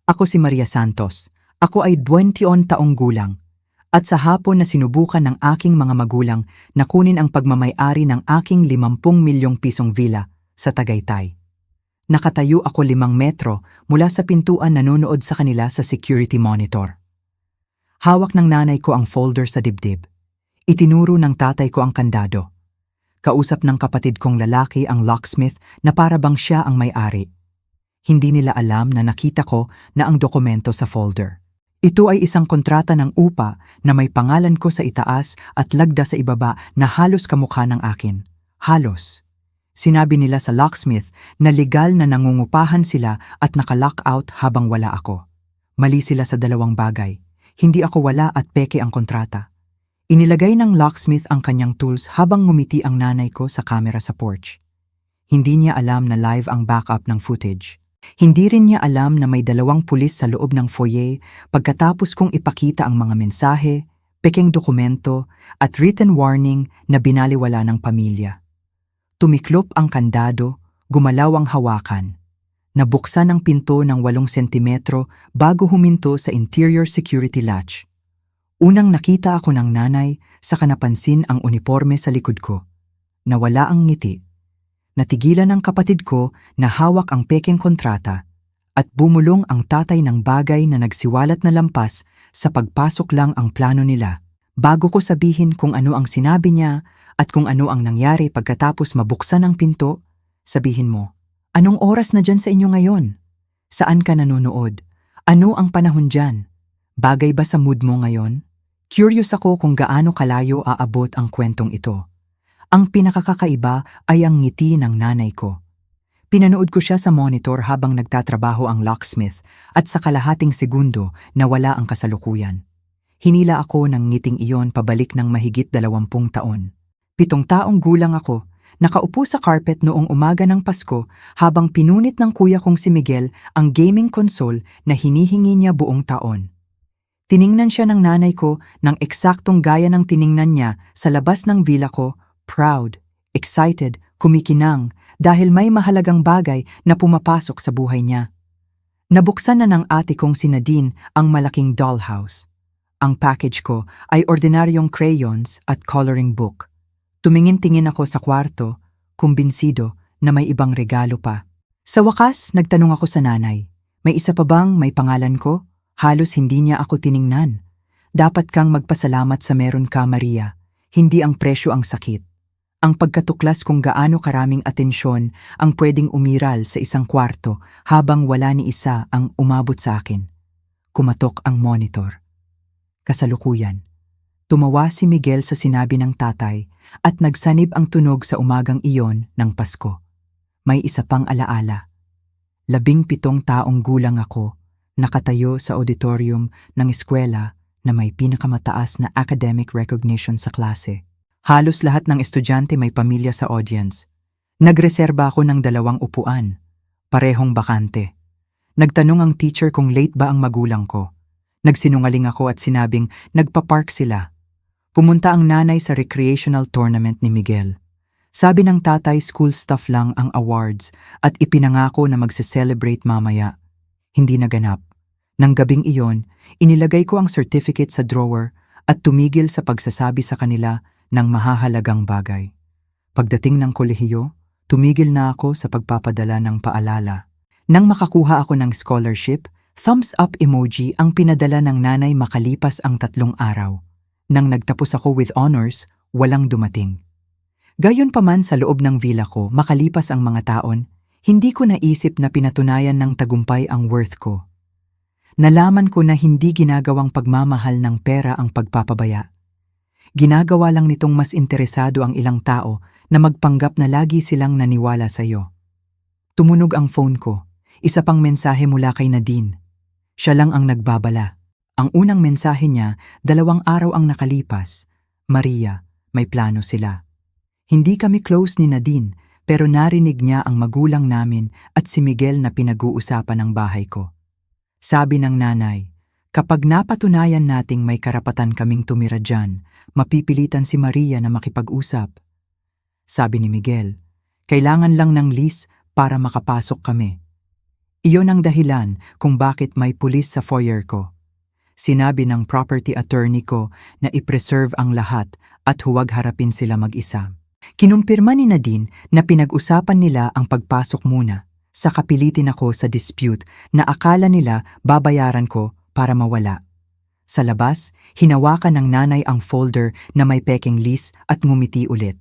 Ako si Maria Santos. Ako ay 21 taong gulang. At sa hapon na sinubukan ng aking mga magulang na kunin ang pagmamay-ari ng aking 50 milyong pisong villa sa Tagaytay. Nakatayo ako 5 metro mula sa pintuan, nanonood sa kanila sa security monitor. Hawak ng nanay ko ang folder sa dibdib. Itinuro ng tatay ko ang kandado. Kausap ng kapatid kong lalaki ang locksmith na para bang siya ang may-ari. Hindi nila alam na nakita ko na ang dokumento sa folder. Ito ay isang kontrata ng upa na may pangalan ko sa itaas at lagda sa ibaba na halos kamukha ng akin. Halos. Sinabi nila sa locksmith na legal na nangungupahan sila at naka-lockout habang wala ako. Mali sila sa dalawang bagay. Hindi ako wala at peke ang kontrata. Inilagay ng locksmith ang kanyang tools habang ngumiti ang nanay ko sa camera sa porch. Hindi niya alam na live ang backup ng footage. Hindi rin niya alam na may 2 pulis sa loob ng foyer pagkatapos kong ipakita ang mga mensahe, pekeng dokumento at written warning na binaliwala ng pamilya. Tumiklop ang kandado, gumalaw ang hawakan. Nabuksan ang pinto ng 8 sentimetro bago huminto sa interior security latch. Unang nakita ako ng nanay, saka napansin ang uniforme sa likod ko. Nawala ang ngiti. Natigilan ng kapatid ko na hawak ang pekeng kontrata at bumulong ang tatay ng bagay na nagsiwalat na lampas sa pagpasok lang ang plano nila. Bago ko sabihin kung ano ang sinabi niya at kung ano ang nangyari pagkatapos mabuksan ang pinto, sabihin mo, anong oras na dyan sa inyo ngayon? Saan ka nanonood? Ano ang panahon dyan? Bagay ba sa mood mo ngayon? Curious ako kung gaano kalayo aabot ang kwentong ito. Ang pinakakakaiba ay ang ngiti ng nanay ko. Pinanood ko siya sa monitor habang nagtatrabaho ang locksmith at sa kalahating segundo nawala ang kasalukuyan. Hinila ako ng ngiting iyon pabalik ng mahigit 20 taon. 7 taong gulang ako, nakaupo sa carpet noong umaga ng Pasko habang pinunit ng kuya kong si Miguel ang gaming console na hinihingi niya buong taon. Tiningnan siya ng nanay ko ng eksaktong gaya ng tiningnan niya sa labas ng villa ko, proud, excited, kumikinang dahil may mahalagang bagay na pumapasok sa buhay niya. Nabuksan na ng ate kong si Nadine ang malaking dollhouse. Ang package ko ay ordinaryong crayons at coloring book. Tumingin-tingin ako sa kwarto, kumbinsido na may ibang regalo pa. Sa wakas, nagtanong ako sa nanay, may isa pa bang may pangalan ko? Halos hindi niya ako tiningnan. Dapat kang magpasalamat sa meron ka, Maria. Hindi ang presyo ang sakit. Ang pagkatuklas kung gaano karaming atensyon ang pwedeng umiral sa isang kwarto habang wala ni isa ang umabot sa akin. Kumatok ang monitor. Kasalukuyan. Tumawa si Miguel sa sinabi ng tatay at nagsanib ang tunog sa umagang iyon ng Pasko. May isa pang alaala. 17 taong gulang ako, nakatayo sa auditorium ng eskwela na may pinakamataas na academic recognition sa klase. Halos lahat ng estudyante may pamilya sa audience. Nagreserba ako ng 2 upuan, parehong bakante. Nagtanong ang teacher kung late ba ang magulang ko. Nagsinungaling ako at sinabing nagpa-park sila. Pumunta ang nanay sa recreational tournament ni Miguel. Sabi ng tatay school staff lang ang awards at ipinangako na magse-celebrate mamaya. Hindi naganap. Nang gabing iyon, inilagay ko ang certificate sa drawer at tumigil sa pagsasabi sa kanila ng mahahalagang bagay. Pagdating ng kolehiyo, tumigil na ako sa pagpapadala ng paalala. Nang makakuha ako ng scholarship, thumbs up emoji ang pinadala ng nanay makalipas ang 3 araw. Nang nagtapos ako with honors, walang dumating. Gayunpaman sa loob ng villa ko, makalipas ang mga taon, hindi ko naisip na pinatunayan ng tagumpay ang worth ko. Nalaman ko na hindi ginagawang pagmamahal ng pera ang pagpapabaya. Ginagawa lang nitong mas interesado ang ilang tao na magpanggap na lagi silang naniwala sa iyo. Tumunog ang phone ko. Isa pang mensahe mula kay Nadine. Siya lang ang nagbabala. Ang unang mensahe niya, 2 araw ang nakalipas. Maria, may plano sila. Hindi kami close ni Nadine, pero narinig niya ang magulang namin at si Miguel na pinag-uusapan ng bahay ko. Sabi ng nanay, kapag napatunayan nating may karapatan kaming tumira dyan, mapipilitan si Maria na makipag-usap. Sabi ni Miguel, kailangan lang ng lease para makapasok kami. Iyon ang dahilan kung bakit may pulis sa foyer ko. Sinabi ng property attorney ko na i-preserve ang lahat at huwag harapin sila mag-isa. Kinumpirma ni Nadine na pinag-usapan nila ang pagpasok muna. Saka pilitin ako sa dispute na akala nila babayaran ko para mawala. Sa labas, hinawakan ng nanay ang folder na may pekeng lease at ngumiti ulit.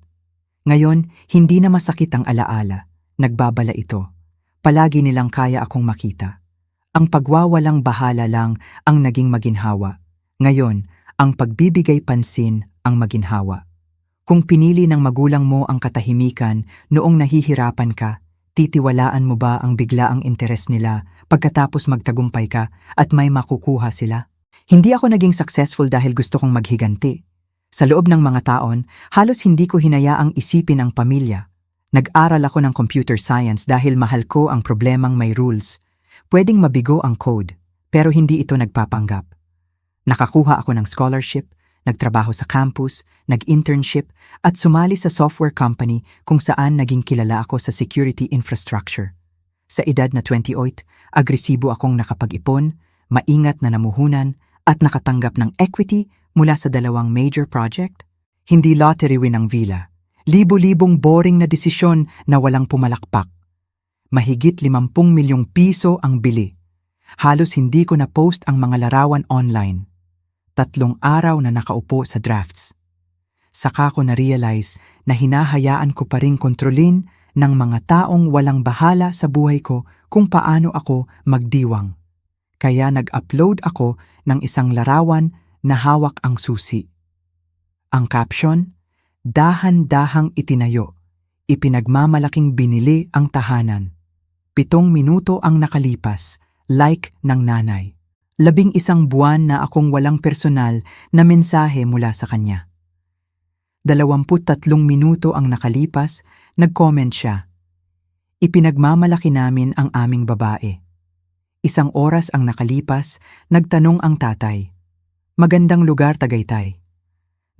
Ngayon, hindi na masakit ang alaala. Nagbabala ito. Palagi nilang kaya akong makita. Ang pagwawalang bahala lang ang naging maginhawa. Ngayon, ang pagbibigay pansin ang maginhawa. Kung pinili ng magulang mo ang katahimikan noong nahihirapan ka, titiwalaan mo ba ang biglaang interes nila pagkatapos magtagumpay ka at may makukuha sila? Hindi ako naging successful dahil gusto kong maghiganti. Sa loob ng mga taon, halos hindi ko hinayaang isipin ang pamilya. Nag-aral ako ng computer science dahil mahal ko ang problemang may rules. Pwedeng mabigo ang code, pero hindi ito nagpapanggap. Nakakuha ako ng scholarship, nagtrabaho sa campus, nag-internship, at sumali sa software company kung saan naging kilala ako sa security infrastructure. Sa edad na 28, agresibo akong nakapag-ipon, maingat na namuhunan, at nakatanggap ng equity mula sa 2 major project. Hindi lottery win ang villa. Libo-libong boring na desisyon na walang pumalakpak. Mahigit 50 milyong piso ang bili. Halos hindi ko na-post ang mga larawan online. 3 araw na nakaupo sa drafts. Saka ko na-realize na hinahayaan ko pa ring kontrolin ng mga taong walang bahala sa buhay ko kung paano ako magdiwang. Kaya nag-upload ako ng isang larawan na hawak ang susi. Ang caption, dahan-dahang itinayo, ipinagmamalaking binili ang tahanan. 7 minuto ang nakalipas, like ng nanay. 11 buwan na akong walang personal na mensahe mula sa kanya. 23 minuto ang nakalipas, nag-comment siya. Ipinagmamalaki namin ang aming babae. 1 oras ang nakalipas, nagtanong ang tatay. Magandang lugar, Tagaytay.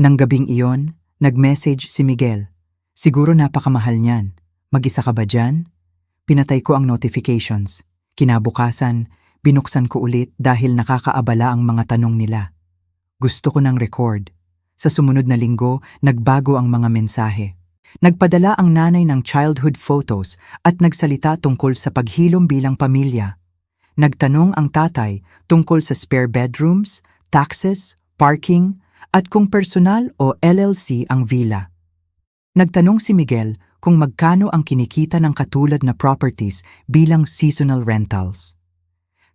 Nang gabing iyon, nag-message si Miguel. Siguro napakamahal niyan. Mag-isa ka ba dyan? Pinatay ko ang notifications. Kinabukasan, binuksan ko ulit dahil nakakaabala ang mga tanong nila. Gusto ko ng record. Sa sumunod na linggo, nagbago ang mga mensahe. Nagpadala ang nanay ng childhood photos at nagsalita tungkol sa paghilom bilang pamilya. Nagtanong ang tatay tungkol sa spare bedrooms, taxes, parking, at kung personal o LLC ang villa. Nagtanong si Miguel kung magkano ang kinikita ng katulad na properties bilang seasonal rentals.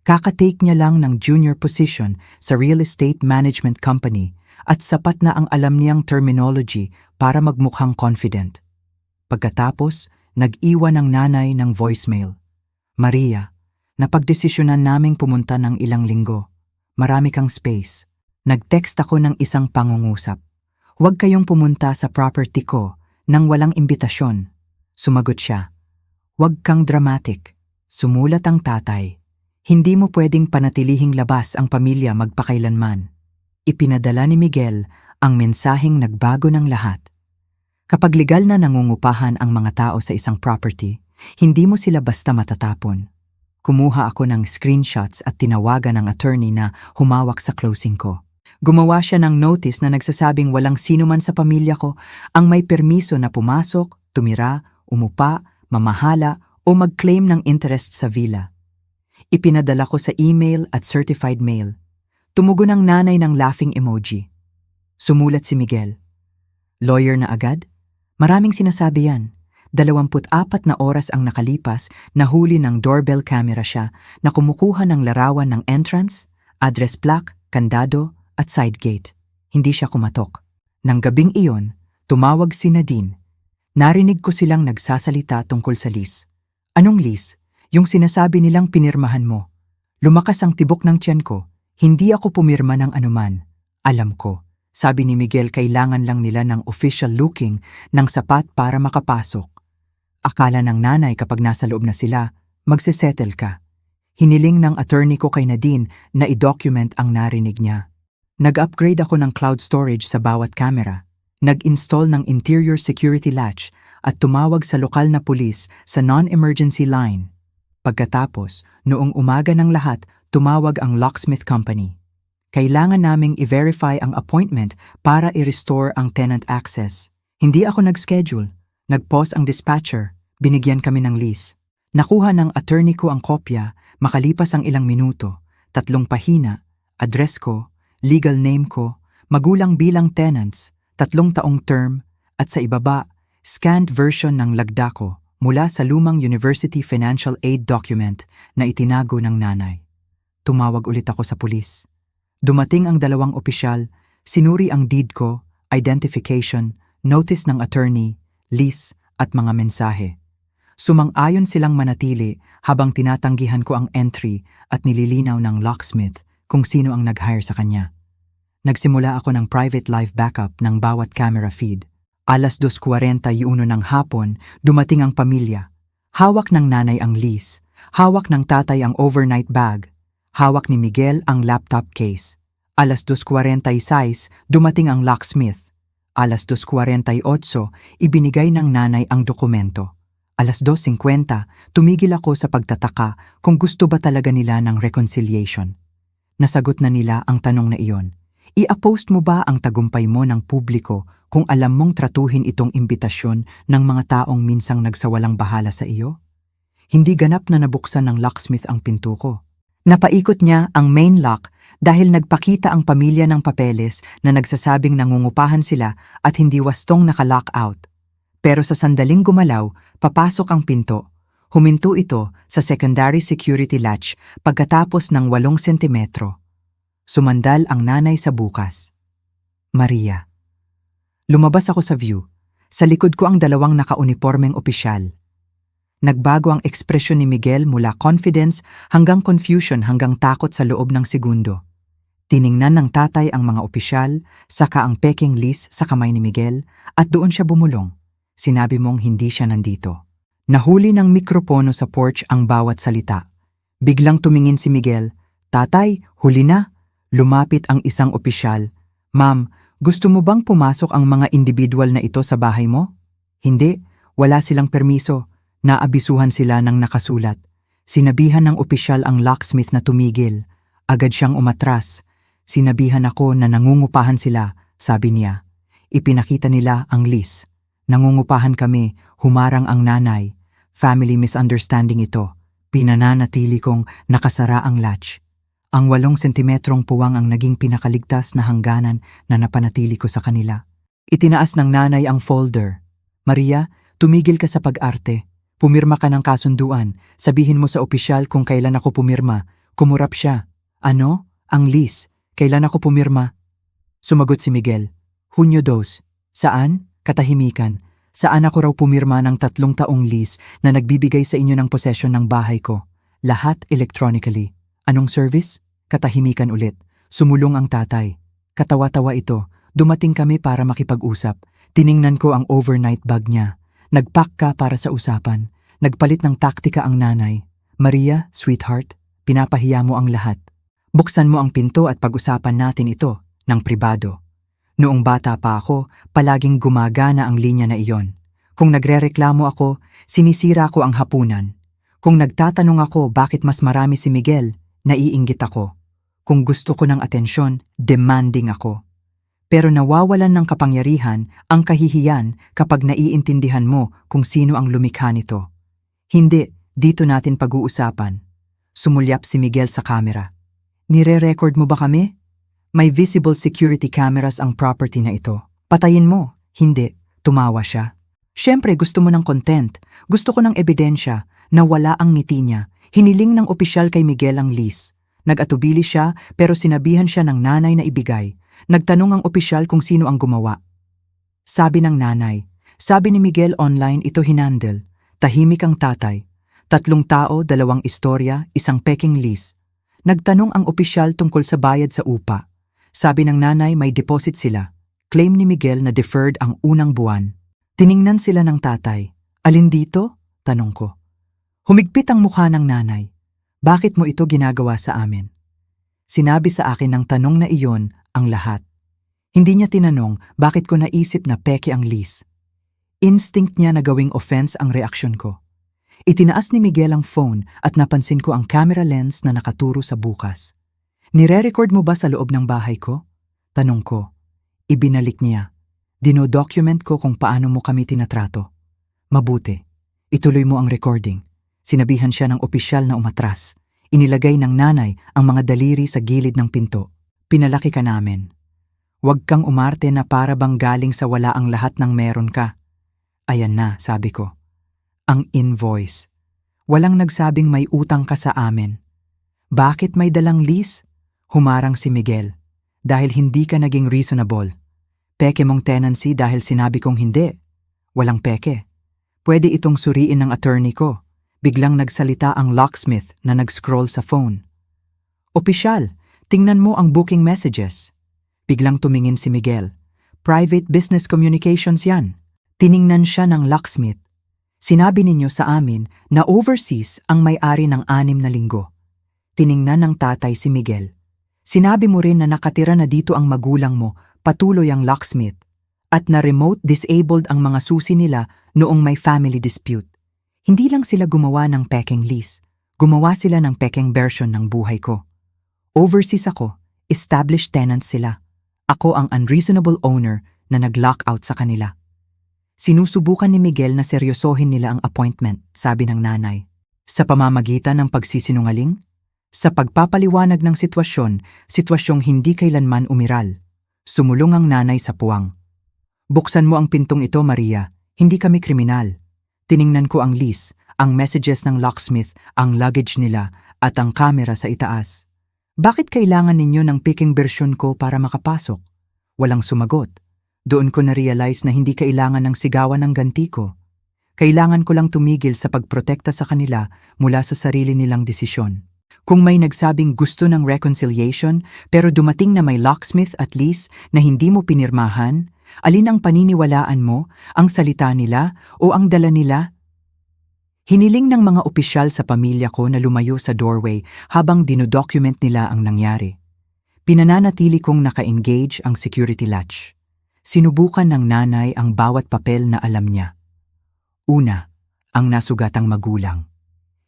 Kakatake niya lang ng junior position sa real estate management company at sapat na ang alam niyang terminology para magmukhang confident. Pagkatapos, nag-iwan ng nanay ng voicemail. Maria, napagdesisyonan naming pumunta ng ilang linggo. Marami kang space. Nag-text ako ng isang pangungusap. Huwag kayong pumunta sa property ko nang walang imbitasyon. Sumagot siya. Huwag kang dramatic. Sumulat ang tatay. Hindi mo pwedeng panatilihing labas ang pamilya magpakailanman. Ipinadala ni Miguel ang mensaheng nagbago ng lahat. Kapag legal na nangungupahan ang mga tao sa isang property, hindi mo sila basta matatapon. Kumuha ako ng screenshots at tinawagan ng attorney na humawak sa closing ko. Gumawa siya ng notice na nagsasabing walang sino man sa pamilya ko ang may permiso na pumasok, tumira, umupa, mamahala o mag-claim ng interest sa villa. Ipinadala ko sa email at certified mail. Tumugon ang nanay ng laughing emoji. Sumulat si Miguel. Lawyer na agad? Maraming sinasabi yan. 24 na oras ang nakalipas, nahuli ng doorbell camera siya na kumukuha ng larawan ng entrance, address plaque, kandado, at side gate. Hindi siya kumatok. Nang gabing iyon, tumawag si Nadine. Narinig ko silang nagsasalita tungkol sa lease. Anong lease? Yung sinasabi nilang pinirmahan mo. Lumakas ang tibok ng tiyan ko. Hindi ako pumirma ng anuman. Alam ko. Sabi ni Miguel kailangan lang nila ng official looking ng sapat para makapasok. Akala ng nanay kapag nasa loob na sila, magsesettle ka. Hiniling ng attorney ko kay Nadine na i-document ang narinig niya. Nag-upgrade ako ng cloud storage sa bawat camera. Nag-install ng interior security latch at tumawag sa lokal na pulis sa non-emergency line. Pagkatapos, noong umaga ng lahat, tumawag ang locksmith company. Kailangan naming i-verify ang appointment para i-restore ang tenant access. Hindi ako nag-schedule. Nag-pause ang dispatcher. Binigyan kami ng lease. Nakuha ng attorney ko ang kopya, makalipas ang ilang minuto. 3 pahina, address ko, legal name ko, magulang bilang tenants, 3 taong term, at sa ibaba, scanned version ng lagda ko mula sa lumang University Financial Aid document na itinago ng nanay. Tumawag ulit ako sa pulis. Dumating ang 2 opisyal, sinuri ang deed ko, identification, notice ng attorney, lease at mga mensahe. Sumang-ayon silang manatili habang tinatanggihan ko ang entry at nililinaw ng locksmith kung sino ang nag-hire sa kanya. Nagsimula ako ng private live backup ng bawat camera feed. 2:41 ng hapon, dumating ang pamilya. Hawak ng nanay ang lease, hawak ng tatay ang overnight bag, hawak ni Miguel ang laptop case. 2:46, dumating ang locksmith. 2:48, ibinigay ng nanay ang dokumento. 2:50, tumigil ako sa pagtataka kung gusto ba talaga nila ng reconciliation. Nasagot na nila ang tanong na iyon. I-post mo ba ang tagumpay mo ng publiko kung alam mong tratuhin itong imbitasyon ng mga taong minsang nagsawalang bahala sa iyo? Hindi ganap na nabuksan ng locksmith ang pinto ko. Napaikot niya ang main lock dahil nagpakita ang pamilya ng papeles na nagsasabing nangungupahan sila at hindi wastong naka-lock out. Pero sa sandaling gumalaw, papasok ang pinto. Huminto ito sa secondary security latch pagkatapos ng 8 sentimetro. Sumandal ang nanay sa bukas. Maria. Lumabas ako sa view. Sa likod ko ang 2 naka-unipormeng opisyal. Nagbago ang ekspresyon ni Miguel mula confidence hanggang confusion hanggang takot sa loob ng segundo. Tiningnan ng tatay ang mga opisyal, saka ang peking lease sa kamay ni Miguel at doon siya bumulong. Sinabi mong hindi siya nandito. Nahuli ng mikropono sa porch ang bawat salita. Biglang tumingin si Miguel. Tatay, huli na. Lumapit ang isang opisyal. Ma'am, gusto mo bang pumasok ang mga individual na ito sa bahay mo? Hindi, wala silang permiso. Naabisuhan sila ng nakasulat. Sinabihan ng opisyal ang locksmith na tumigil. Agad siyang umatras. Sinabihan ako na nangungupahan sila, sabi niya. Ipinakita nila ang lease. Nangungupahan kami, humarang ang nanay. Family misunderstanding ito. Pinananatili kong nakasara ang latch. Ang 8 sentimetrong puwang ang naging pinakaligtas na hangganan na napanatili ko sa kanila. Itinaas ng nanay ang folder. Maria, tumigil ka sa pag-arte. Pumirma ka ng kasunduan. Sabihin mo sa opisyal kung kailan ako pumirma. Kumurap siya. Ano? Ang lease. Kailan ako pumirma? Sumagot si Miguel. Hunyo 2. Saan? Katahimikan. Saan ako raw pumirma ng 3 taong lease na nagbibigay sa inyo ng posesyon ng bahay ko? Lahat electronically. Anong service? Katahimikan ulit. Sumulong ang tatay. Katawa-tawa ito. Dumating kami para makipag-usap. Tiningnan ko ang overnight bag niya. Nagpack ka para sa usapan. Nagpalit ng taktika ang nanay. Maria, sweetheart, pinapahiya mo ang lahat. Buksan mo ang pinto at pag-usapan natin ito ng pribado. Noong bata pa ako, palaging gumagana ang linya na iyon. Kung nagrereklamo ako, sinisira ko ang hapunan. Kung nagtatanong ako bakit mas marami si Miguel, naiinggit ako. Kung gusto ko ng atensyon, demanding ako. Pero nawawalan ng kapangyarihan ang kahihiyan kapag naiintindihan mo kung sino ang lumikha nito. Hindi, dito natin pag-uusapan. Sumulyap si Miguel sa kamera. Nire-record mo ba kami? May visible security cameras ang property na ito. Patayin mo. Hindi, tumawa siya. Siyempre gusto mo ng content. Gusto ko ng ebidensya na wala ang ngiti niya. Hiniling ng opisyal kay Miguel ang lease. Nag-atubili siya pero sinabihan siya ng nanay na ibigay. Nagtanong ang opisyal kung sino ang gumawa. Sabi ng nanay, sabi ni Miguel online ito hinandle. Tahimik ang tatay. 3 tao, 2 istorya, 1 peking lease. Nagtanong ang opisyal tungkol sa bayad sa upa. Sabi ng nanay may deposit sila. Claim ni Miguel na deferred ang unang buwan. Tiningnan sila ng tatay. Alin dito? Tanong ko. Humigpit ang mukha ng nanay. Bakit mo ito ginagawa sa amin? Sinabi sa akin ng tanong na iyon ang lahat. Hindi niya tinanong bakit ko naisip na peke ang lease. Instinct niya na gawing offense ang reaksyon ko. Itinaas ni Miguel ang phone at napansin ko ang camera lens na nakaturo sa bukas. Nire-record mo ba sa loob ng bahay ko? Tanong ko. Ibinalik niya. Dino-document ko kung paano mo kami tinatrato. Mabuti. Ituloy mo ang recording. Sinabihan siya ng opisyal na umatras. Inilagay ng nanay ang mga daliri sa gilid ng pinto. Pinalaki ka namin. Huwag kang umarte na para bang galing sa wala ang lahat ng meron ka. Ayan na, sabi ko. Ang invoice. Walang nagsabing may utang ka sa amin. Bakit may dalang lease? Humarang si Miguel. Dahil hindi ka naging reasonable. Peke mong tenancy dahil sinabi kong hindi. Walang peke. Pwede itong suriin ng attorney ko. Biglang nagsalita ang locksmith na nag-scroll sa phone. Opisyal, tingnan mo ang booking messages. Biglang tumingin si Miguel. Private business communications yan. Tiningnan siya ng locksmith. Sinabi ninyo sa amin na overseas ang may-ari ng 6 na linggo. Tiningnan ng tatay si Miguel. Sinabi mo rin na nakatira na dito ang magulang mo, patuloy ang locksmith, at na remote disabled ang mga susi nila noong may family dispute. Hindi lang sila gumawa ng pekeng lease, gumawa sila ng pekeng version ng buhay ko. Overseas ako, established tenants sila. Ako ang unreasonable owner na nag-lockout sa kanila. Sinusubukan ni Miguel na seryosohin nila ang appointment, sabi ng nanay. Sa pamamagitan ng pagsisinungaling? Sa pagpapaliwanag ng sitwasyong hindi kailanman umiral. Sumulong ang nanay sa puwang. Buksan mo ang pintong ito, Maria. Hindi kami kriminal. Tiningnan ko ang lease, ang messages ng locksmith, ang luggage nila, at ang kamera sa itaas. Bakit kailangan ninyo ng picking version ko para makapasok? Walang sumagot. Doon ko na-realize na hindi kailangan ng sigawan ng ganti ko. Kailangan ko lang tumigil sa pagprotekta sa kanila mula sa sarili nilang desisyon. Kung may nagsabing gusto ng reconciliation pero dumating na may locksmith at lease na hindi mo pinirmahan, alin ang paniniwalaan mo, ang salita nila o ang dala nila? Hiniling ng mga opisyal sa pamilya ko na lumayo sa doorway habang dinodocument nila ang nangyari. Pinananatili kong naka-engage ang security latch. Sinubukan ng nanay ang bawat papel na alam niya. Una, ang nasugatang magulang.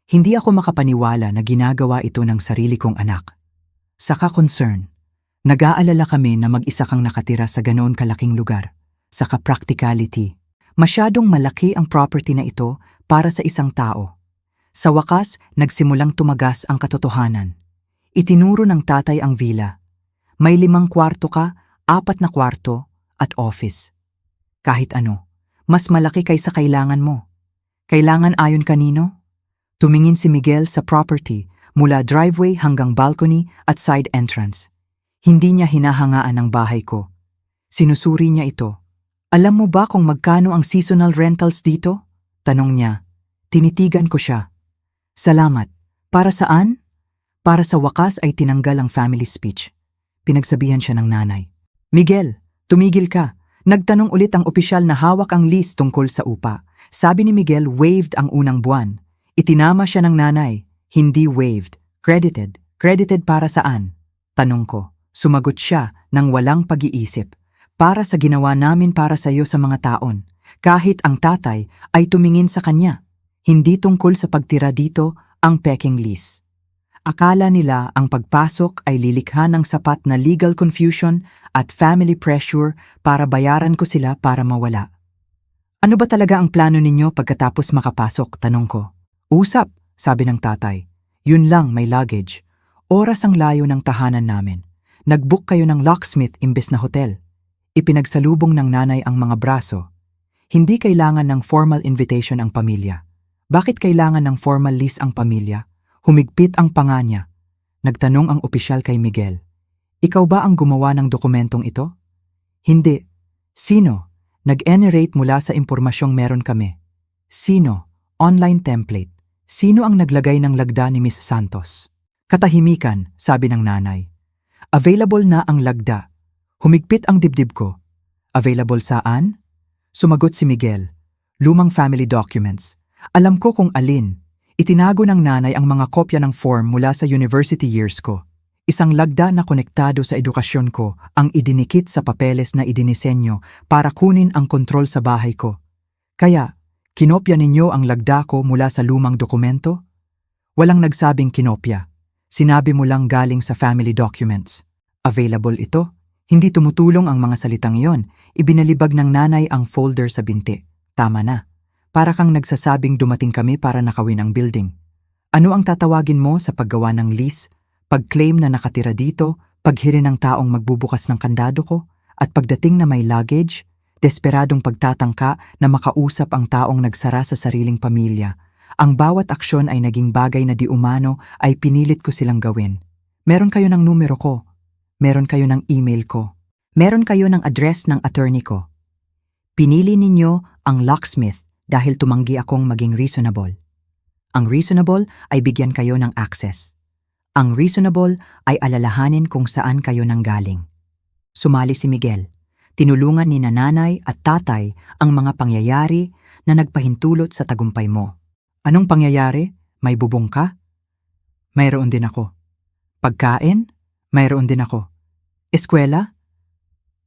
Hindi ako makapaniwala na ginagawa ito ng sarili kong anak. Saka concern. Nag-aalala kami na mag-isa kang nakatira sa ganoon kalaking lugar. Saka practicality. Masyadong malaki ang property na ito para sa isang tao. Sa wakas, nagsimulang tumagas ang katotohanan. Itinuro ng tatay ang villa. May 5 kwarto ka, 4 na kwarto, at office. Kahit ano, mas malaki kaysa kailangan mo. Kailangan ayon kanino? Tumingin si Miguel sa property mula driveway hanggang balcony at side entrance. Hindi niya hinahangaan ang bahay ko. Sinusuri niya ito. Alam mo ba kung magkano ang seasonal rentals dito? Tanong niya. Tinitigan ko siya. Salamat. Para saan? Para sa wakas ay tinanggal ang family speech. Pinagsabihan siya ng nanay. Miguel, tumigil ka. Nagtanong ulit ang opisyal na hawak ang lease tungkol sa upa. Sabi ni Miguel waived ang unang buwan. Itinama siya ng nanay. Hindi waived. Credited. Credited para saan? Tanong ko. Sumagot siya ng walang pag-iisip. Para sa ginawa namin para sa iyo sa mga taon. Kahit ang tatay ay tumingin sa kanya. Hindi tungkol sa pagtira dito ang pekeng lease. Akala nila ang pagpasok ay lilikha ng sapat na legal confusion at family pressure para bayaran ko sila para mawala. Ano ba talaga ang plano ninyo pagkatapos makapasok? Tanong ko. Usap, sabi ng tatay. Yun lang, may luggage. Oras ang layo ng tahanan namin. Nag-book kayo ng locksmith imbes na hotel. Ipinagsalubong ng nanay ang mga braso. Hindi kailangan ng formal invitation ang pamilya. Bakit kailangan ng formal lease ang pamilya? Humigpit ang panga niya. Nagtanong ang opisyal kay Miguel. Ikaw ba ang gumawa ng dokumentong ito? Hindi. Sino? Nag-generate mula sa impormasyong meron kami. Sino? Online template. Sino ang naglagay ng lagda ni Miss Santos? Katahimikan, sabi ng nanay. Available na ang lagda. Humigpit ang dibdib ko. Available saan? Sumagot si Miguel. Lumang family documents. Alam ko kung alin. Itinago ng nanay ang mga kopya ng form mula sa university years ko. Isang lagda na konektado sa edukasyon ko ang idinikit sa papeles na idinisenyo para kunin ang kontrol sa bahay ko. Kaya, Kinopya ninyo ang lagda ko mula sa lumang dokumento? Walang nagsabing kinopya. Sinabi mo lang galing sa family documents. Available ito. Hindi tumutulong ang mga salitang iyon. Ibinalibag ng nanay ang folder sa binti. Tama na. Para kang nagsasabing dumating kami para nakawin ang building. Ano ang tatawagin mo sa paggawa ng lease, pag-claim na nakatira dito, paghiri ng taong magbubukas ng kandado ko, at pagdating na may luggage, desperadong pagtatangka na makausap ang taong nagsara sa sariling pamilya. Ang bawat aksyon ay naging bagay na di umano ay pinilit ko silang gawin. Meron kayo ng numero ko. Meron kayo ng email ko. Meron kayo ng address ng attorney ko. Pinili ninyo ang locksmith dahil tumanggi akong maging reasonable. Ang reasonable ay bigyan kayo ng access. Ang reasonable ay alalahanin kung saan kayo nanggaling. Sumali si Miguel. Tinulungan ni nanay at tatay ang mga pangyayari na nagpahintulot sa tagumpay mo. Anong pangyayari? May bubong ka? Mayroon din ako. Pagkain? Mayroon din ako. Eskwela?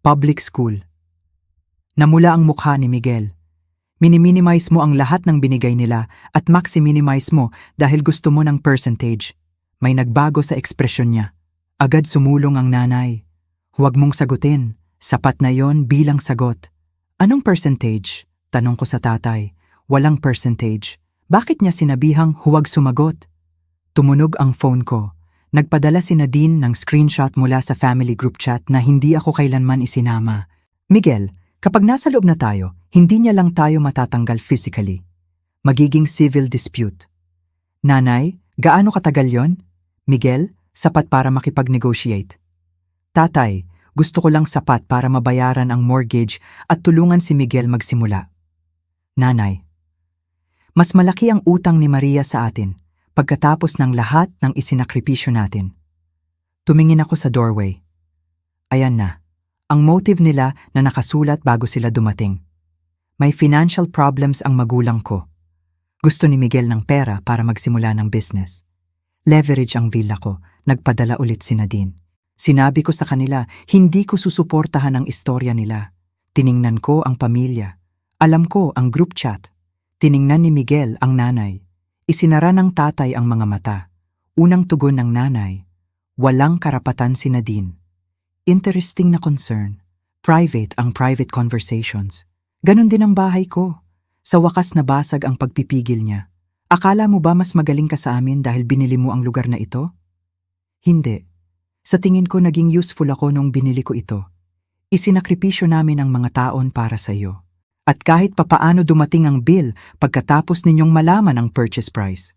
Public school. Namula ang mukha ni Miguel. Miniminimize mo ang lahat ng binigay nila at maxi-minimize mo dahil gusto mo ng percentage. May nagbago sa ekspresyon niya. Agad sumulong ang nanay. Huwag mong sagutin. Sapat na yon bilang sagot. Anong percentage? Tanong ko sa tatay. Walang percentage. Bakit niya sinabihang huwag sumagot? Tumunog ang phone ko. Nagpadala si Nadine ng screenshot mula sa family group chat na hindi ako kailanman isinama. Miguel, kapag nasa loob na tayo, hindi niya lang tayo matatanggal physically. Magiging civil dispute. Nanay, gaano katagal yon? Miguel, sapat para makipag-negotiate. Tatay, gusto ko lang sapat para mabayaran ang mortgage at tulungan si Miguel magsimula. Nanay, mas malaki ang utang ni Maria sa atin pagkatapos ng lahat ng isinakripisyo natin. Tumingin ako sa doorway. Ayan na, ang motive nila na nakasulat bago sila dumating. May financial problems ang magulang ko. Gusto ni Miguel ng pera para magsimula ng business. Leverage ang villa ko, nagpadala ulit si Nadine. Sinabi ko sa kanila, hindi ko susuportahan ang istorya nila. Tiningnan ko ang pamilya. Alam ko ang group chat. Tiningnan ni Miguel ang nanay. Isinara ng tatay ang mga mata. Unang tugon ng nanay. Walang karapatan si Nadine. Interesting na concern. Private ang private conversations. Ganon din ang bahay ko. Sa wakas nabasag ang pagpipigil niya. Akala mo ba mas magaling ka sa amin dahil binili mo ang lugar na ito? Hindi. Sa tingin ko naging useful ako nung binili ko ito. Isinakripisyo namin ang mga taon para sa iyo. At kahit papaano dumating ang bill pagkatapos ninyong malaman ang purchase price.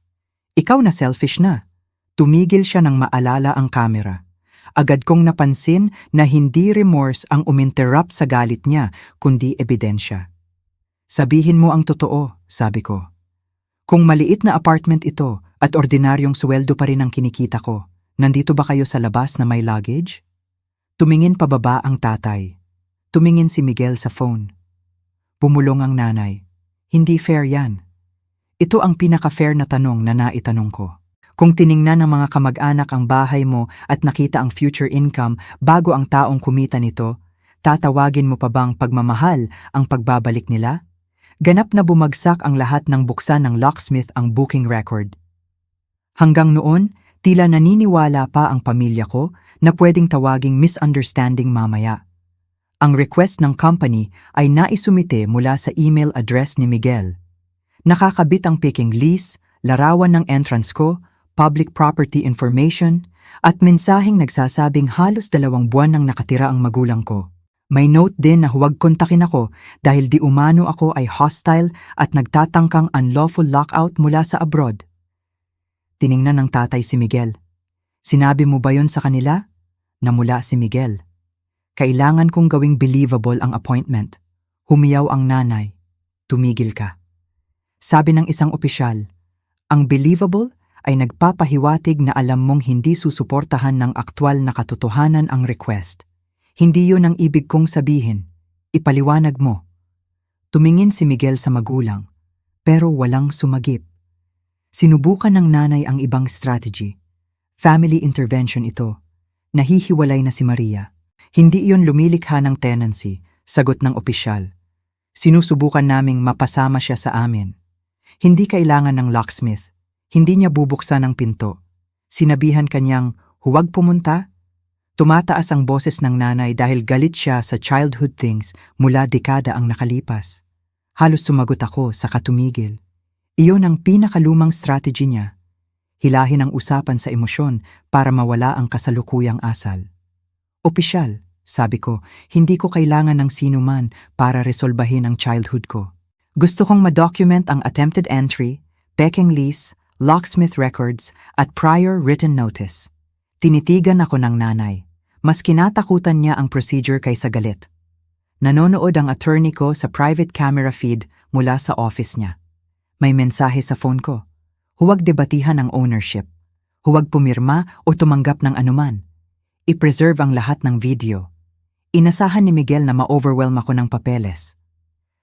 Ikaw na selfish na. Tumigil siya nang maalala ang camera. Agad kong napansin na hindi remorse ang uminterrupt sa galit niya, kundi ebidensya. Sabihin mo ang totoo, sabi ko. Kung maliit na apartment ito at ordinaryong sweldo pa rin ang kinikita ko, nandito ba kayo sa labas na may luggage? Tumingin pababa ang tatay. Tumingin si Miguel sa phone. Bumulong ang nanay. Hindi fair yan. Ito ang pinaka-fair na tanong na naitanong ko. Kung tiningnan ng mga kamag-anak ang bahay mo at nakita ang future income bago ang taong kumita nito, tatawagin mo pa bang pagmamahal ang pagbabalik nila? Ganap na bumagsak ang lahat ng buksan ng locksmith ang booking record. Hanggang noon, tila naniniwala pa ang pamilya ko na pwedeng tawaging misunderstanding mamaya. Ang request ng company ay naisumite mula sa email address ni Miguel. Nakakabit ang peking lease, larawan ng entrance ko, public property information, at mensaheng nagsasabing halos 2 buwan nang nakatira ang magulang ko. May note din na huwag kontakin ako dahil di umano ako ay hostile at nagtatangkang unlawful lockout mula sa abroad. Tiningnan ng tatay si Miguel. Sinabi mo ba yon sa kanila? Namula si Miguel. Kailangan kong gawing believable ang appointment. Humiyaw ang nanay. Tumigil ka. Sabi ng isang opisyal, ang believable ay nagpapahiwatig na alam mong hindi susuportahan ng aktwal na katotohanan ang request. Hindi yun ang ibig kong sabihin. Ipaliwanag mo. Tumingin si Miguel sa magulang, pero walang sumagip. Sinubukan ng nanay ang ibang strategy. Family intervention ito. Nahihiwalay na si Maria. Hindi iyon lumilikha ng tenancy, sagot ng opisyal. Sinusubukan naming mapasama siya sa amin. Hindi kailangan ng locksmith. Hindi niya bubuksan ang pinto. Sinabihan kanyang, huwag pumunta. Tumataas ang boses ng nanay dahil galit siya sa childhood things mula dekada ang nakalipas. Halos sumagot ako sa katumigil. Iyon ang pinakalumang strategy niya. Hilahin ang usapan sa emosyon para mawala ang kasalukuyang asal. Opisyal, sabi ko, hindi ko kailangan ng sino man para resolbahin ang childhood ko. Gusto kong ma-document ang attempted entry, peking lease, locksmith records at prior written notice. Tinitigan ako ng nanay. Mas kinatakutan niya ang procedure kaysa galit. Nanonood ang attorney ko sa private camera feed mula sa office niya. May mensahe sa phone ko. Huwag debatihan ang ownership. Huwag pumirma o tumanggap ng anuman. I-preserve ang lahat ng video. Inasahan ni Miguel na ma-overwhelm ako ng papeles.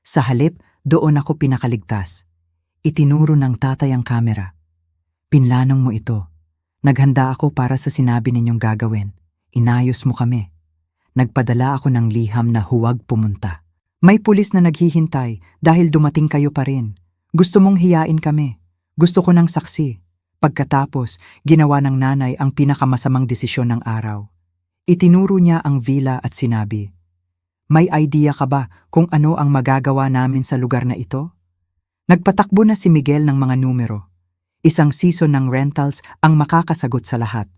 Sa halip, doon ako pinakaligtas. Itinuro ng tatay ang kamera. Pinlanong mo ito. Naghanda ako para sa sinabi ninyong gagawin. Inayos mo kami. Nagpadala ako ng liham na huwag pumunta. May pulis na naghihintay dahil dumating kayo pa rin. Gusto mong hiyain kami. Gusto ko ng saksi. Pagkatapos, ginawa ng nanay ang pinakamasamang desisyon ng araw. Itinuro niya ang villa at sinabi, "May idea ka ba kung ano ang magagawa namin sa lugar na ito?" Nagpatakbo na si Miguel ng mga numero. Isang season ng rentals ang makakasagot sa lahat.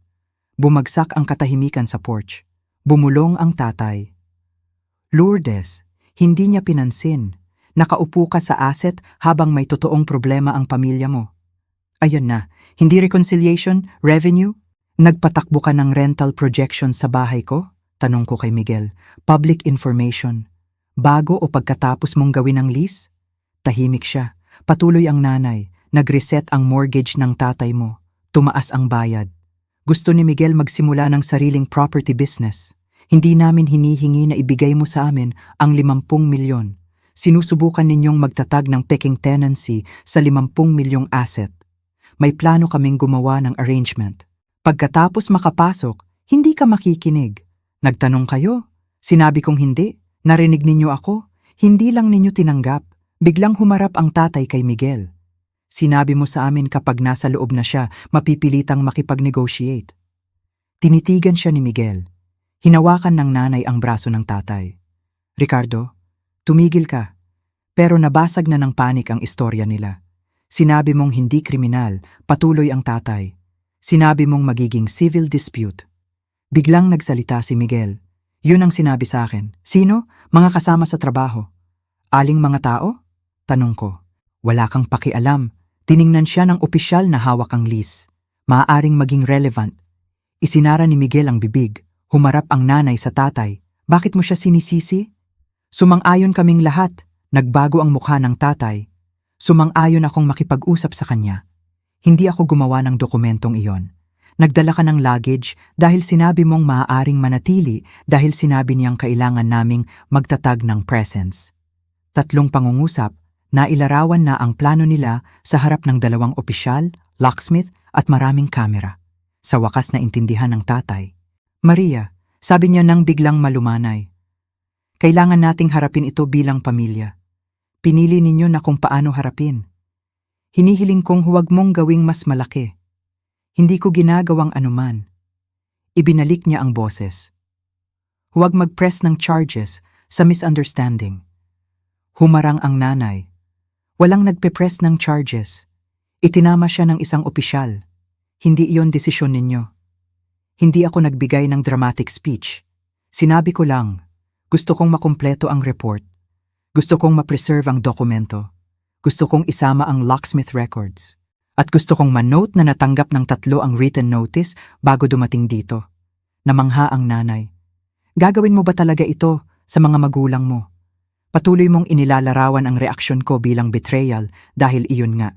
Bumagsak ang katahimikan sa porch. Bumulong ang tatay. "Lourdes, hindi niya pinansin. Nakaupo ka sa asset habang may totoong problema ang pamilya mo. Ayan na, hindi reconciliation, revenue? Nagpatakbo ka ng rental projection sa bahay ko?" Tanong ko kay Miguel. "Public information. Bago o pagkatapos mong gawin ang lease?" Tahimik siya. Patuloy ang nanay. Nag-reset ang mortgage ng tatay mo. Tumaas ang bayad. Gusto ni Miguel magsimula ng sariling property business. Hindi namin hinihingi na ibigay mo sa amin ang 50 milyon. Sinusubukan ninyong magtatag ng peking tenancy sa 50 milyong asset. May plano kaming gumawa ng arrangement. Pagkatapos makapasok, hindi ka makikinig. Nagtanong kayo? Sinabi kong hindi. Narinig ninyo ako? Hindi lang ninyo tinanggap. Biglang humarap ang tatay kay Miguel. Sinabi mo sa amin kapag nasa loob na siya, mapipilitang makipag-negotiate. Tinitigan siya ni Miguel. Hinawakan ng nanay ang braso ng tatay. "Ricardo, tumigil ka." Pero nabasag na ng panik ang istorya nila. Sinabi mong hindi kriminal, patuloy ang tatay. Sinabi mong magiging civil dispute. Biglang nagsalita si Miguel. "Yun ang sinabi sa akin." "Sino?" "Mga kasama sa trabaho." "Aling mga tao?" Tanong ko. "Wala kang pakialam." Tiningnan siya ng opisyal na hawak ang lease. Maaaring maging relevant. Isinara ni Miguel ang bibig. Humarap ang nanay sa tatay. "Bakit mo siya sinisisi?" "Sumang-ayon kaming lahat." Nagbago ang mukha ng tatay. "Sumang-ayon akong makipag-usap sa kanya. Hindi ako gumawa ng dokumentong iyon. Nagdala ka ng luggage dahil sinabi mong maaaring manatili dahil sinabi niyang kailangan naming magtatag ng presence." 3 pangungusap, nailarawan na ang plano nila sa harap ng 2 opisyal, locksmith at maraming kamera. Sa wakas na intindihan ng tatay. "Maria," sabi niya nang biglang malumanay, "kailangan nating harapin ito bilang pamilya. Pinili ninyo na kung paano harapin. Hinihiling kong huwag mong gawing mas malaki. Hindi ko ginagawang anuman." Ibinalik niya ang boses. "Huwag mag-press ng charges sa misunderstanding." Humarang ang nanay. "Walang nagpe-press ng charges. Itinama siya ng isang opisyal. Hindi iyon desisyon ninyo." Hindi ako nagbigay ng dramatic speech. Sinabi ko lang, gusto kong makumpleto ang report. Gusto kong ma-preserve ang dokumento. Gusto kong isama ang locksmith records. At gusto kong ma-note na natanggap ng 3 ang written notice bago dumating dito. Namangha ang nanay. "Gagawin mo ba talaga ito sa mga magulang mo?" Patuloy mong inilalarawan ang reaksyon ko bilang betrayal dahil iyon nga.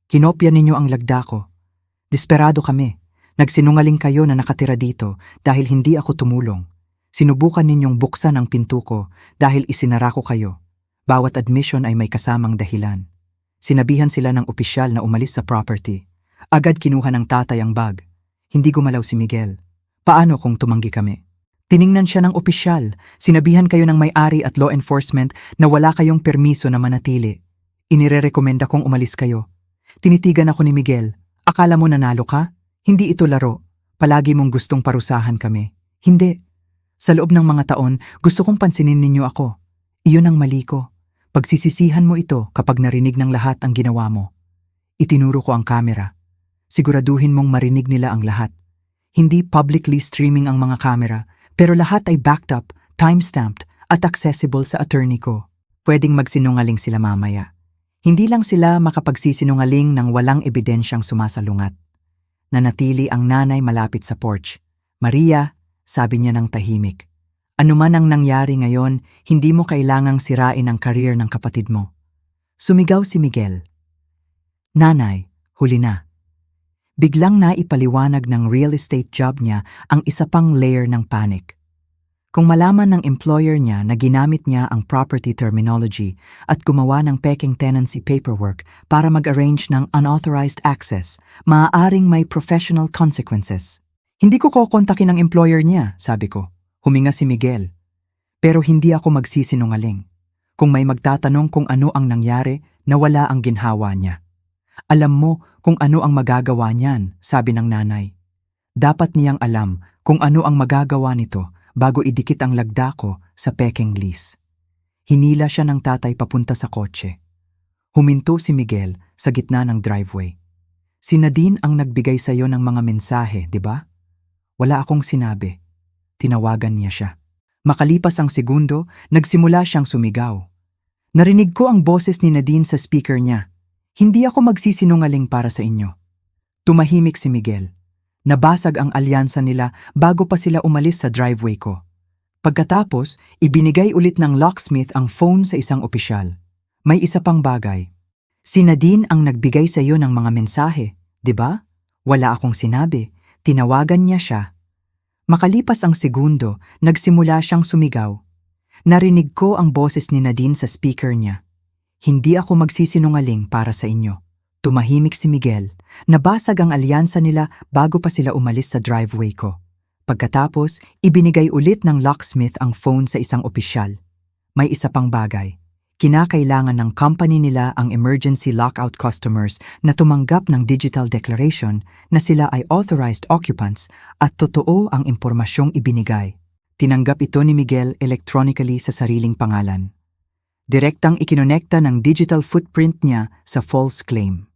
"Kinopya ninyo ang lagda ko. Desperado kami. Nagsinungaling kayo na nakatira dito dahil hindi ako tumulong. Sinubukan ninyong buksan ang pinto ko dahil isinara ko kayo. Bawat admission ay may kasamang dahilan." Sinabihan sila ng opisyal na umalis sa property. Agad kinuha ng tatay ang bag. Hindi gumalaw si Miguel. "Paano kung tumanggi kami?" Tiningnan siya ng opisyal, sinabihan kayo ng may-ari at law enforcement na wala kayong permiso na manatili. Inirerekomenda kong umalis kayo. Tinitigan ako ni Miguel. Akala mo nanalo ka? Hindi ito laro. Palagi mong gustong parusahan kami. Hindi. Sa loob ng mga taon, gusto kong pansinin ninyo ako. Iyon ang mali ko. Pagsisisihan mo ito kapag narinig ng lahat ang ginawa mo. Itinuro ko ang kamera. Siguraduhin mong marinig nila ang lahat. Hindi publicly streaming ang mga kamera, pero lahat ay backed up, timestamped, at accessible sa attorney ko. Pwedeng magsinungaling sila mamaya. Hindi lang sila makapagsisinungaling ng walang ebidensyang sumasalungat. Nanatili ang nanay malapit sa porch. Maria, sabi niya ng tahimik. Ano man ang nangyari ngayon, hindi mo kailangang sirain ang career ng kapatid mo. Sumigaw si Miguel. Nanay, huli na. Biglang naipaliwanag ng real estate job niya ang isa pang layer ng panic. Kung malaman ng employer niya na ginamit niya ang property terminology at gumawa ng peking tenancy paperwork para mag-arrange ng unauthorized access, maaaring may professional consequences. Hindi ko kokontakin ang employer niya, sabi ko. Huminga si Miguel. Pero hindi ako magsisinungaling. Kung may magtatanong kung ano ang nangyari, nawala ang ginhawa niya. Alam mo kung ano ang magagawa niyan, sabi ng nanay. Dapat niyang alam kung ano ang magagawa nito bago idikit ang lagda ko sa peking lease. Hinila siya ng tatay papunta sa kotse. Huminto si Miguel sa gitna ng driveway. Si Nadine ang nagbigay sa iyo ng mga mensahe, di ba? Wala akong sinabi. Tinawagan niya siya. Makalipas ang segundo, nagsimula siyang sumigaw. Narinig ko ang boses ni Nadine sa speaker niya. Hindi ako magsisinungaling para sa inyo. Tumahimik si Miguel. Nabasag ang alyansa nila bago pa sila umalis sa driveway ko. Pagkatapos, ibinigay ulit ng locksmith ang phone sa isang opisyal. May isa pang bagay. Si Nadine ang nagbigay sa iyo ng mga mensahe, di ba? Wala akong sinabi. Tinawagan niya siya. Makalipas ang segundo, nagsimula siyang sumigaw. Narinig ko ang boses ni Nadine sa speaker niya. Hindi ako magsisinungaling para sa inyo. Tumahimik si Miguel. Nabasag ang alyansa nila bago pa sila umalis sa driveway ko. Pagkatapos, ibinigay ulit ng locksmith ang phone sa isang opisyal. May isa pang bagay. Kinakailangan ng company nila ang emergency lockout customers na tumanggap ng digital declaration na sila ay authorized occupants at totoo ang impormasyong ibinigay. Tinanggap ito ni Miguel electronically sa sariling pangalan. Direktang ikinonekta ng digital footprint niya sa false claim.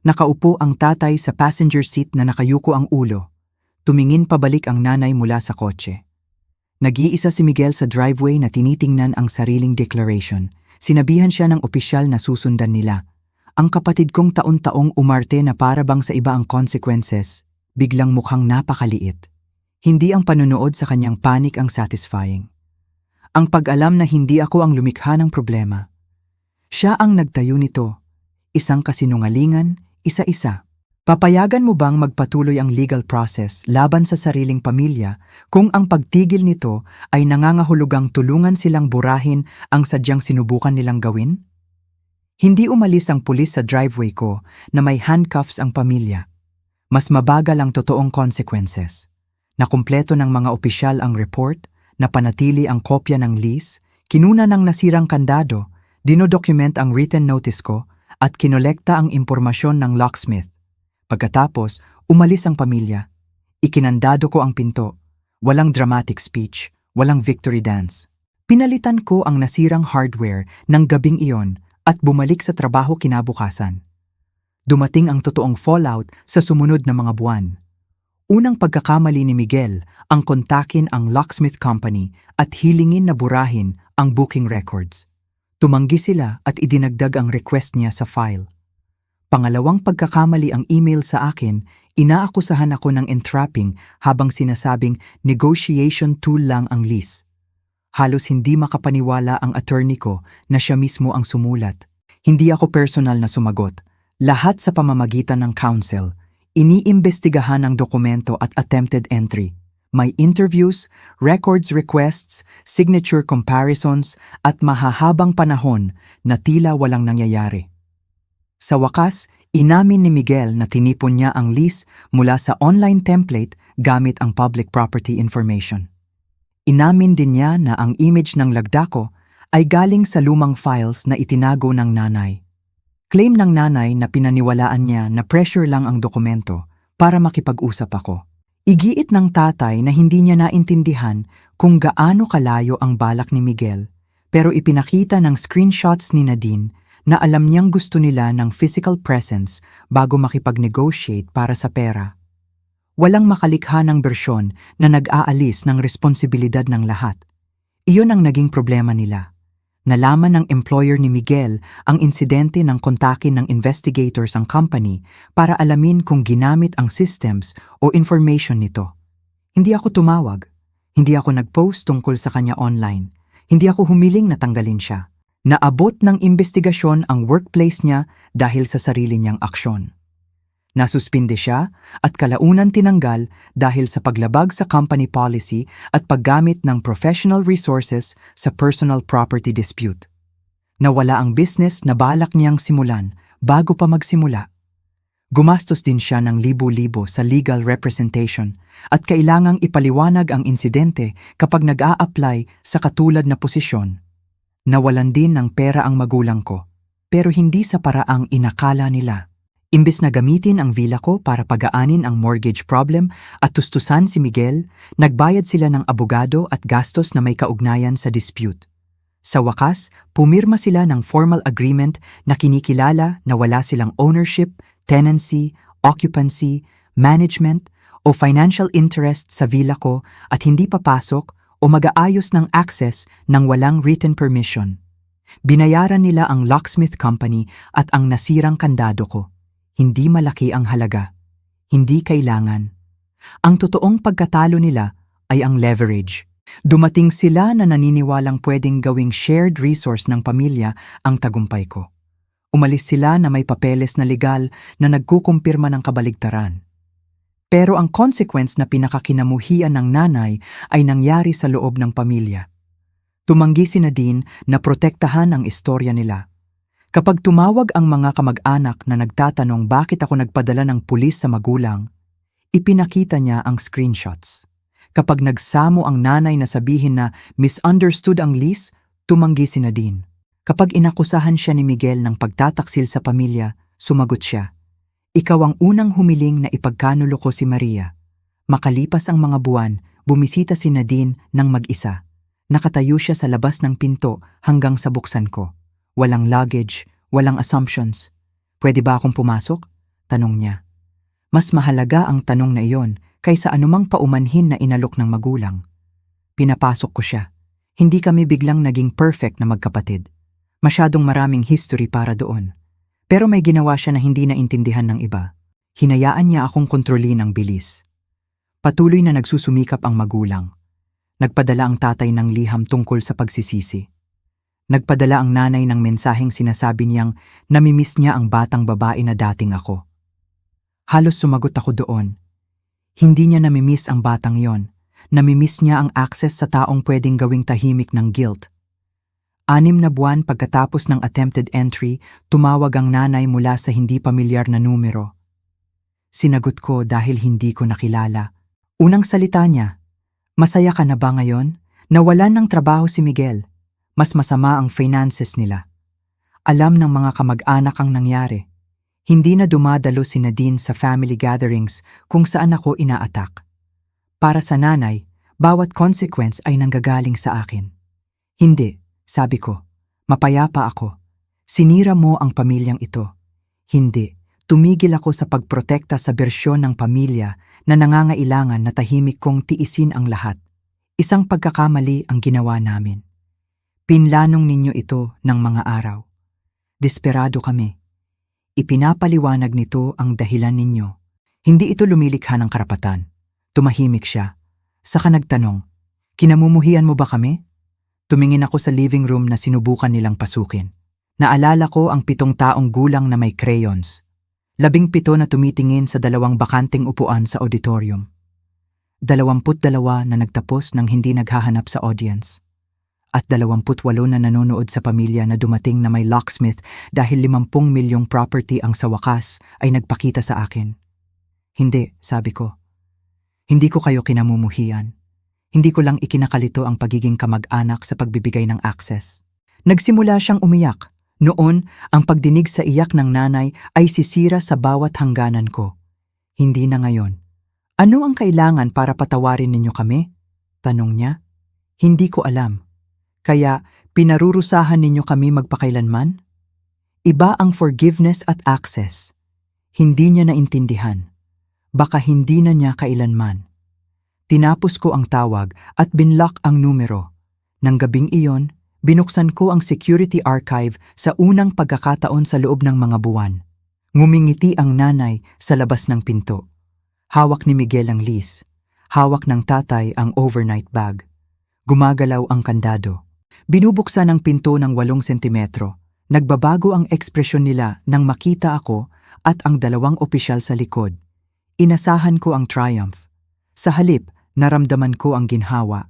Nakaupo ang tatay sa passenger seat na nakayuko ang ulo. Tumingin pabalik ang nanay mula sa kotse. Nag-iisa si Miguel sa driveway na tinitingnan ang sariling declaration. Sinabihan siya ng opisyal na susundan nila. Ang kapatid kong taon-taong umarte na para bang sa iba ang consequences, biglang mukhang napakaliit. Hindi ang panonood sa kanyang panic ang satisfying. Ang pag-alam na hindi ako ang lumikha ng problema. Siya ang nagtayo nito. Isang kasinungalingan, isa-isa. Papayagan mo bang magpatuloy ang legal process laban sa sariling pamilya kung ang pagtigil nito ay nangangahulugang tulungan silang burahin ang sadyang sinubukan nilang gawin? Hindi umalis ang pulis sa driveway ko na may handcuffs ang pamilya. Mas mabagal ang totoong consequences. Nakumpleto ng mga opisyal ang report, napanatili ang kopya ng lease, kinuna ng nasirang kandado, dinodocument ang written notice ko, at kinolekta ang impormasyon ng locksmith. Pagkatapos, umalis ang pamilya. Ikinandado ko ang pinto. Walang dramatic speech, walang victory dance. Pinalitan ko ang nasirang hardware ng gabing iyon at bumalik sa trabaho kinabukasan. Dumating ang totoong fallout sa sumunod na mga buwan. Unang pagkakamali ni Miguel ang kontakin ang locksmith company at hilingin na burahin ang booking records. Tumanggi sila at idinagdag ang request niya sa file. Pangalawang pagkakamali ang email sa akin, inaakusahan ako ng entrapping habang sinasabing negotiation tool lang ang lease. Halos hindi makapaniwala ang attorney ko na siya mismo ang sumulat. Hindi ako personal na sumagot. Lahat sa pamamagitan ng counsel, iniimbestigahan ang dokumento at attempted entry. May interviews, records requests, signature comparisons at mahahabang panahon na tila walang nangyayari. Sa wakas, inamin ni Miguel na tinipon niya ang lease mula sa online template gamit ang public property information. Inamin din niya na ang image ng lagda ko ay galing sa lumang files na itinago ng nanay. Claim ng nanay na pinaniwalaan niya na pressure lang ang dokumento para makipag-usap ako. Igiit ng tatay na hindi niya naintindihan kung gaano kalayo ang balak ni Miguel, pero ipinakita ng screenshots ni Nadine na alam niyang gusto nila ng physical presence bago makipag-negotiate para sa pera. Walang makalikha ng bersyon na nag-aalis ng responsibilidad ng lahat. Iyon ang naging problema nila. Nalaman ng employer ni Miguel ang insidente ng kontakin ng investigators ang company para alamin kung ginamit ang systems o information nito. Hindi ako tumawag. Hindi ako nag-post tungkol sa kanya online. Hindi ako humiling na tanggalin siya. Naabot ng investigasyon ang workplace niya dahil sa sarili niyang aksyon. Nasuspinde siya at kalaunan tinanggal dahil sa paglabag sa company policy at paggamit ng professional resources sa personal property dispute. Nawala ang business na balak niyang simulan bago pa magsimula. Gumastos din siya ng libo-libo sa legal representation at kailangang ipaliwanag ang insidente kapag nag-a-apply sa katulad na posisyon. Nawalan din ng pera ang magulang ko, pero hindi sa paraang inakala nila. Imbes na gamitin ang villa ko para pagaanin ang mortgage problem at tustusan si Miguel, nagbayad sila ng abogado at gastos na may kaugnayan sa dispute. Sa wakas, pumirma sila ng formal agreement na kinikilala na wala silang ownership, tenancy, occupancy, management o financial interest sa villa ko at hindi papasok o mag-aayos ng access ng walang written permission. Binayaran nila ang locksmith company at ang nasirang kandado ko. Hindi malaki ang halaga. Hindi kailangan. Ang totoong pagkatalo nila ay ang leverage. Dumating sila na naniniwalang pwedeng gawing shared resource ng pamilya ang tagumpay ko. Umalis sila na may papeles na legal na nagkukumpirma ng kabaligtaran. Pero ang consequence na pinakakinamuhian ng nanay ay nangyari sa loob ng pamilya. Tumanggi si Nadine na protektahan ang istorya nila. Kapag tumawag ang mga kamag-anak na nagtatanong bakit ako nagpadala ng pulis sa magulang, ipinakita niya ang screenshots. Kapag nagsamo ang nanay na sabihin na misunderstood ang lease, tumanggi si Nadine. Kapag inakusahan siya ni Miguel ng pagtataksil sa pamilya, sumagot siya, "Ikaw ang unang humiling na ipagkanulo ko si Maria." Makalipas ang mga buwan, bumisita si Nadine ng mag-isa. Nakatayo siya sa labas ng pinto hanggang sa buksan ko. Walang luggage, walang assumptions. "Pwede ba akong pumasok?" tanong niya. Mas mahalaga ang tanong na iyon kaysa anumang paumanhin na inalok ng magulang. Pinapasok ko siya. Hindi kami biglang naging perfect na magkapatid. Masyadong maraming history para doon. Pero may ginawa siya na hindi naintindihan ng iba. Hinayaan niya akong kontrolin ang bilis. Patuloy na nagsusumikap ang magulang. Nagpadala ang tatay ng liham tungkol sa pagsisisi. Nagpadala ang nanay ng mensaheng sinasabi niyang namimiss niya ang batang babae na dating ako. Halos sumagot ako doon. Hindi niya namimiss ang batang yon. Namimiss niya ang access sa taong pwedeng gawing tahimik ng guilt. 6 na buwan pagkatapos ng attempted entry, tumawag ang nanay mula sa hindi pamilyar na numero. Sinagot ko dahil hindi ko nakilala. Unang salita niya, "Masaya ka na ba ngayon? Nawalan ng trabaho si Miguel. Mas masama ang finances nila." Alam ng mga kamag-anak ang nangyari. Hindi na dumadalo si Nadine sa family gatherings kung saan ako ina-attack. Para sa nanay, bawat consequence ay nanggagaling sa akin. "Hindi," sabi ko. "Mapayapa ako. Sinira mo ang pamilyang ito." "Hindi." Tumigil ako sa pagprotekta sa bersyon ng pamilya na nangangailangan na tahimik kong tiisin ang lahat. Isang pagkakamali ang ginawa namin. Pinlanong ninyo ito ng mga araw. Desperado kami. Ipinapaliwanag nito ang dahilan ninyo. Hindi ito lumilikha ng karapatan. Tumahimik siya. Saka nagtanong, "Kinamumuhian mo ba kami?" Tumingin ako sa living room na sinubukan nilang pasukin. Naalala ko ang 7 taong gulang na may crayons. 17 na tumitingin sa 2 bakanting upuan sa auditorium. 22 na nagtapos nang hindi naghahanap sa audience. At 28 na nanonood sa pamilya na dumating na may locksmith dahil 50 milyong property ang sa wakas ay nagpakita sa akin. "Hindi," sabi ko. "Hindi ko kayo kinamumuhian. Hindi ko lang ikinakalito ang pagiging kamag-anak sa pagbibigay ng access. Nagsimula siyang umiyak. Noon, ang pagdinig sa iyak ng nanay ay sisira sa bawat hangganan ko. Hindi na ngayon. Ano ang kailangan para patawarin ninyo kami? Tanong niya. Hindi ko alam. Kaya pinarurusahan ninyo kami magpakailanman? Iba ang forgiveness at access. Hindi niya naintindihan. Baka hindi na niya kailanman. Tinapos ko ang tawag at binlock ang numero. Nang gabing iyon, binuksan ko ang security archive sa unang pagkakataon sa loob ng mga buwan. Ngumingiti ang nanay sa labas ng pinto. Hawak ni Miguel ang lease. Hawak ng tatay ang overnight bag. Gumagalaw ang kandado. Binubuksan ang pinto ng 8 sentimetro. Nagbabago ang ekspresyon nila nang makita ako at ang 2 opisyal sa likod. Inasahan ko ang triumph. Sa halip, naramdaman ko ang ginhawa.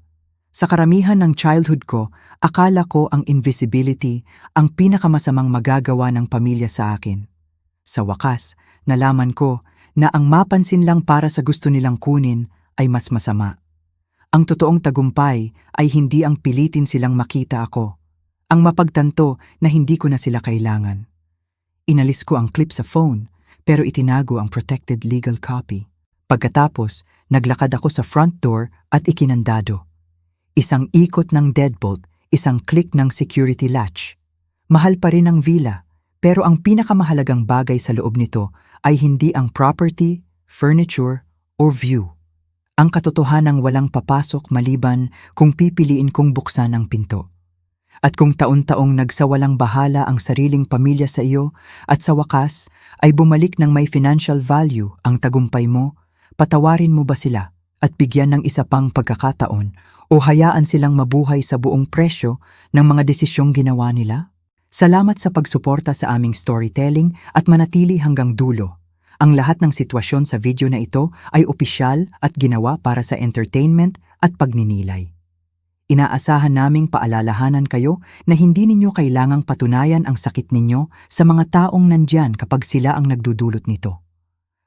Sa karamihan ng childhood ko, akala ko ang invisibility ang pinakamasamang magagawa ng pamilya sa akin. Sa wakas, nalaman ko na ang mapansin lang para sa gusto nilang kunin ay mas masama. Ang totoong tagumpay ay hindi ang pilitin silang makita ako. Ang mapagtanto na hindi ko na sila kailangan. Inalis ko ang clip sa phone pero itinago ang protected legal copy. Pagkatapos, naglakad ako sa front door at ikinandado. Isang ikot ng deadbolt, isang click ng security latch. Mahal pa rin ang villa, pero ang pinakamahalagang bagay sa loob nito ay hindi ang property, furniture, or view. Ang katotohanang walang papasok maliban kung pipiliin kong buksan ang pinto. At kung taon-taong nagsawalang bahala ang sariling pamilya sa iyo at sa wakas ay bumalik ng may financial value ang tagumpay mo, patawarin mo ba sila at bigyan ng isa pang pagkakataon o hayaan silang mabuhay sa buong presyo ng mga desisyong ginawa nila? Salamat sa pagsuporta sa aming storytelling at manatili hanggang dulo. Ang lahat ng sitwasyon sa video na ito ay opisyal at ginawa para sa entertainment at pagninilay. Inaasahan naming paalalahanan kayo na hindi ninyo kailangang patunayan ang sakit ninyo sa mga taong nandyan kapag sila ang nagdudulot nito.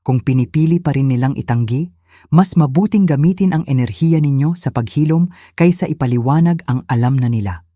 Kung pinipili pa rin nilang itanggi, mas mabuting gamitin ang enerhiya ninyo sa paghilom kaysa ipaliwanag ang alam na nila.